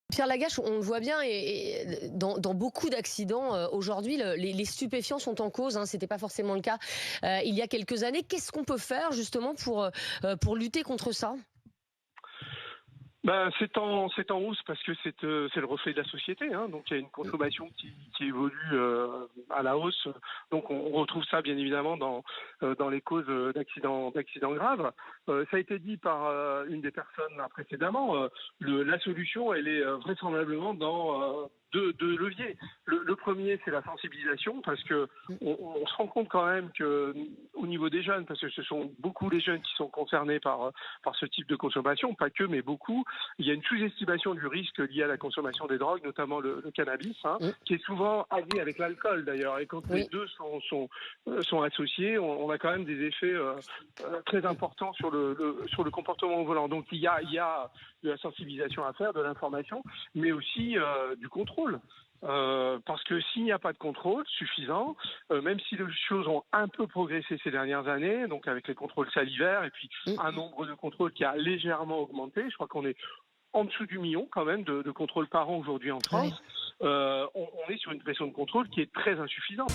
Pierre Lagache, on le voit bien, et dans beaucoup d'accidents aujourd'hui, les stupéfiants sont en cause. C'était pas forcément le cas il y a quelques années. Qu'est-ce qu'on peut faire justement pour lutter contre ça? C'est en hausse parce que c'est le reflet de la société. Donc il y a une consommation qui évolue à la hausse. Donc on retrouve ça bien évidemment dans les causes d'accidents graves. Ça a été dit par une des personnes précédemment. La solution, elle est vraisemblablement dans deux leviers. Le premier, c'est la sensibilisation, parce que on se rend compte quand même que au niveau des jeunes, parce que ce sont beaucoup les jeunes qui sont concernés par ce type de consommation, pas que, mais beaucoup, il y a une sous-estimation du risque lié à la consommation des drogues, notamment le cannabis, qui est souvent allié avec l'alcool d'ailleurs. Et quand les deux sont associés, on a quand même des effets très importants sur le comportement au volant. Donc il y a de la sensibilisation à faire, de l'information, mais aussi du contrôle. Parce que s'il n'y a pas de contrôle suffisant, même si les choses ont un peu progressé ces dernières années, donc avec les contrôles salivaires et puis un nombre de contrôles qui a légèrement augmenté, je crois qu'on est en dessous du million quand même de contrôles par an aujourd'hui en France, on est sur une pression de contrôle qui est très insuffisante.